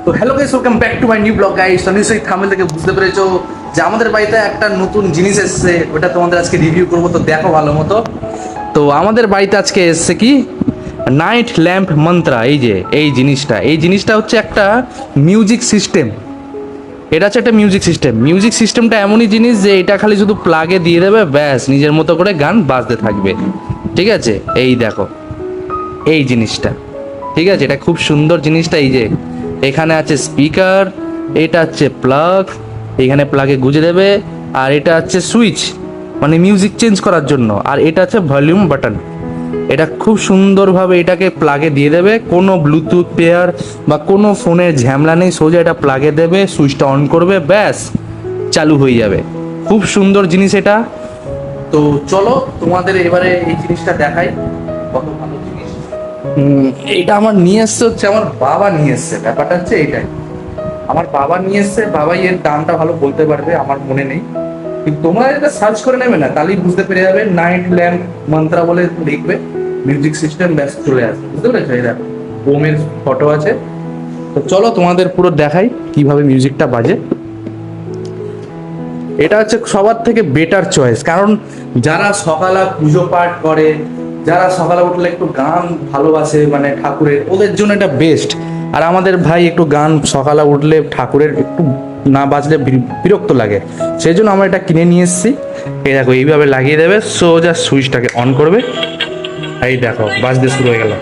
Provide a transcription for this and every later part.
তো hello guys, welcome back to my new blog guys. তো নিশ্চয়ই থাম্বনেল থেকে বুঝতে পেরেছো যে আমাদের বাড়িতে একটা নতুন জিনিস এসেছে, ওটা তোমাদের আজকে রিভিউ করবো। তো দেখো ভালো মতো। তো আমাদের বাড়িতে আজকে এসেছে কি নাইট ল্যাম্প মন্ত্রা। এই জিনিসটা হচ্ছে একটা মিউজিক সিস্টেম। এটা হচ্ছে একটা মিউজিক সিস্টেমটা এমনই জিনিস যে এটা খালি শুধু প্লাগে দিয়ে দেবে, ব্যাস নিজের মতো করে গান বাজতে থাকবে। ঠিক আছে, এই দেখো এই জিনিসটা। ঠিক আছে, এটা খুব সুন্দর জিনিসটা। এই যে এখানে আছে স্পিকার, এটা হচ্ছে প্লাগ, এখানে প্লাগে গুঁজে দেবে। আর এটা হচ্ছে সুইচ, মানে মিউজিক চেঞ্জ করার জন্য। আর এটা হচ্ছে ভলিউম বাটন। এটা খুব সুন্দরভাবে এটাকে প্লাগে দিয়ে দেবে, কোনো ব্লুটুথ পেয়ার বা কোনো ফোনের ঝামেলা নেই। সোজা এটা প্লাগে দেবে, সুইচটা অন করবে, ব্যাস চালু হয়ে যাবে। খুব সুন্দর জিনিস এটা। তো চলো তোমাদের এবারে এই জিনিসটা দেখাই, কত ভালো জিনিস। এইটা আমার নিয়ে এসছে হচ্ছে আমার বাবা নিয়ে এসছে। ব্যাপারটা হচ্ছে এইটাই, আমার বাবা নিয়ে এসছে। বাবাই এর দামটা ভালো বলতে পারবে, আমার মনে নেই। কিন্তু তোমরা এটা সার্চ করে নেবে না, তাহলেই বুঝতে পেরে যাবে। নাইট ল্যাম্প মন্ত্রা বলে দেখবে, মিউজিক সিস্টেম ব্যাস চলে আসবে। বুঝতে পেরেছো? এই দেখো ওমের ফটো আছে। তো চলো তোমাদের পুরো দেখাই কিভাবে মিউজিকটা বাজে। এটা হচ্ছে সবার থেকে বেটার চয়েস, কারণ যারা সকালে পুজো পাঠ করে, যারা সকালে উঠলে একটু গান ভালোবাসে মানে ঠাকুরের, ওদের জন্য এটা বেস্ট। আর আমাদের ভাই একটু গান সকালে উঠলে ঠাকুরের একটু না বাজলে বিরক্ত লাগে, সেই জন্য আমরা এটা কিনে নিয়ে এসেছি। এই দেখো এইভাবে লাগিয়ে দেবে, সোজা সুইচটাকে অন করবে, এই দেখো বাজতে শুরু হয়ে গেল।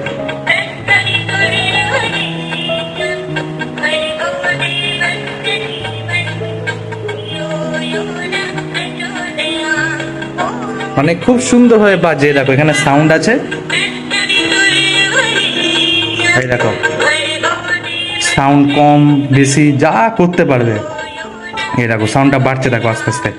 মানে খুব সুন্দর হয়ে বাজে। দেখো এখানে সাউন্ড আছে, এই দেখো সাউন্ড কম বেশি যা করতে পারবে। এই দেখো সাউন্ডটা বাড়ছে, দেখো আস্তে আস্তে,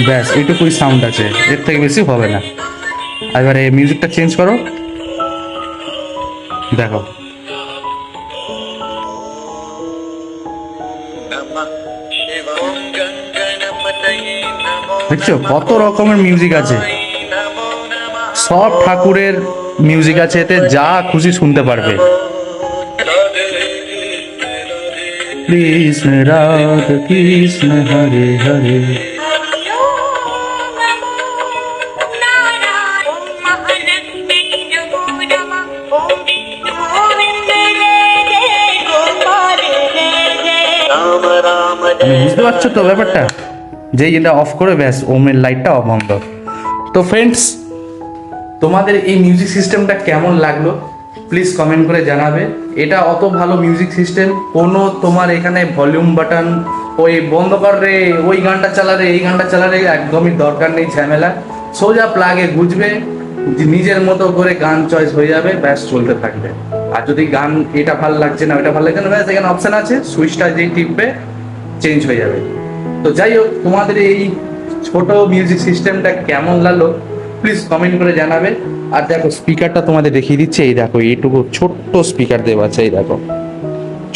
ব্যাস এইটুকুই সাউন্ড আছে, এর থেকে বেশি হবে না। এবারে মিউজিকটা চেঞ্জ করো, দেখো দেখছো কত রকমের মিউজিক আছে, সব ঠাকুরের মিউজিক আছে এতে, যা খুশি শুনতে পারবে। কৃষ্ণ রাধা কৃষ্ণ হরে হরে। বুঝতে পারছো তো ব্যাপারটা, যে এটা অফ করে ব্যাস ওমের লাইটটা অফ বন্ধ। তো ফ্রেন্ডস, তোমাদের এই মিউজিক সিস্টেমটা কেমন লাগলো প্লিজ কমেন্ট করে জানাবে। এটা অত ভালো মিউজিক সিস্টেম, কোনো তোমার এখানে ভলিউম বাটন, ওই বন্ধ কর রে, ওই গানটা চালা রে, এই গানটা চালা রে, একদমই দরকার নেই ঝামেলা। সোজা প্লাগে গুজবে, নিজের মতো করে গান চয়েস হয়ে যাবে, ব্যাস চলতে থাকবে। আর যদি গান এটা ভালো লাগছে না, ওইটা ভালো লাগছে না, ব্যাস এখানে অপশন আছে, সুইচটা যেই টিপবে চেঞ্জ হয়ে যাবে। তো যাই হোক, তোমাদের এই ছোট মিউজিক সিস্টেমটা কেমন লাগলো প্লিজ কমেন্ট করে জানাবে। আর দেখো স্পিকারটা তোমাদের দেখিয়ে দিচ্ছে, এই দেখো এইটুকু ছোট্ট স্পিকার দেওয়া আছে, এই দেখো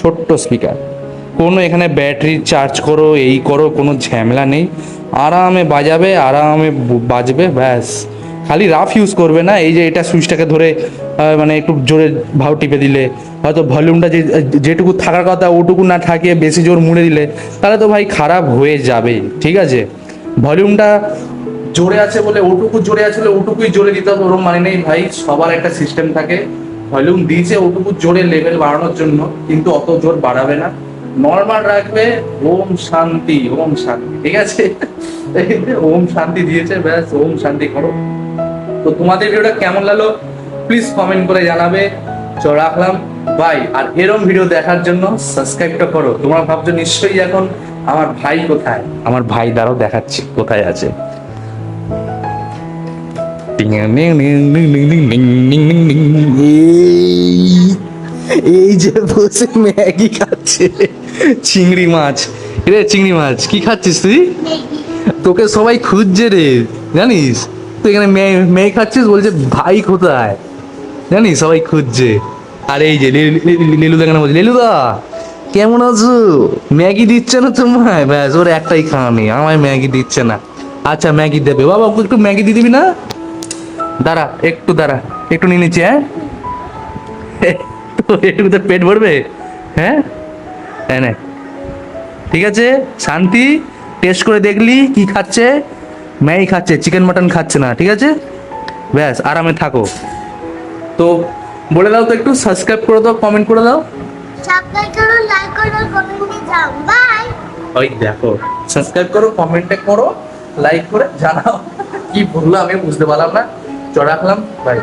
ছোট্ট স্পিকার। কোনো এখানে ব্যাটারি চার্জ করো এই করো কোনো ঝামেলা নেই, আরামে বাজাবে, আরামে বাজবে, ব্যাস খালি রাফ ইউজ করবে না। এই যে এটা সুইচটাকে ধরে মানে একটু জোরে ভাও টিপে দিলে, হয়তো ভলিউমটা যেটুকু থাকার কথা ওটুকু না থাকে, বেশি জোর মুড়ে দিলে তাহলে তো ভাই খারাপ হয়ে যাবে। ঠিক আছে, ভলিউমটা জোরে আছে বলে ওটুকু জোরে আছে বলে ওটুকুই জোরে দিতে হবে ওরকম মানে নেই ভাই। সবার একটা সিস্টেম থাকে, ভলিউম দিয়েছে ওটুকু জোরে লেভেল বাড়ানোর জন্য, কিন্তু অত জোর বাড়াবে না, নর্মাল রাখবে। ওম শান্তি, ওম শান্তি, ঠিক আছে? ওম শান্তি দিয়েছে, ব্যাস ওম শান্তি করো। তো তোমাদের ভিডিওটা কেমন লাগলো প্লিজ কমেন্ট করে জানাবে। তো রাখলাম, বাই। আর এরকম ভিডিও দেখার জন্য সাবস্ক্রাইবটা করো। তোমরা ভাবছো নিশ্চয়ই এখন আমার ভাই কোথায়, আমার ভাই দ্বারাও দেখাচ্ছি কোথায় আছে। এই যে বসে ম্যাগি খাচ্ছে, চিংড়ি মাছ রে, চিংড়ি মাছ কি খাচ্ছিস তুই? তোকে সবাই খুঁজছে রে, জানিস? তুই এখানে ম্যাগি খাচ্ছিস, বলছে ভাই কোথায়, জানিস? সবাই খুঁজছে। আর এই যে লেলুদা এখানে বলছে, লেলুদা কেমন আছো? ম্যাগি দিচ্ছে না তোমায়? ব্যাস ওর একটাই খাওয়া নেই, আমায় ম্যাগি দিচ্ছে না। আচ্ছা ম্যাগি দেবে বাবা, একটু ম্যাগি দিয়ে দিবি না? দাঁড়া একটু, দাঁড়া একটু নিয়ে নিচ্ছি। হ্যাঁ তো এটুকু তো পেট ভরবে? হ্যাঁ, এনে ঠিক আছে, শান্তি টেস্ট করে দেখলি কি খাচ্ছে, ম্যাগি খাচ্ছে, চিকেন মাটন খাচ্ছে না, ঠিক আছে, ব্যাস আরামে থাকো। তো বলে দাও তো, একটু সাবস্ক্রাইব করে দাও, কমেন্ট করে দাও। সাবস্ক্রাইব করো, লাইক করো, কমেন্টে যাও, বাই। ওই দেখো, সাবস্ক্রাইব করো, কমেন্টে করো, লাইক করে জানাও। কি বললো আমি বুঝতে পারলাম না, চ রাখলাম, বাই।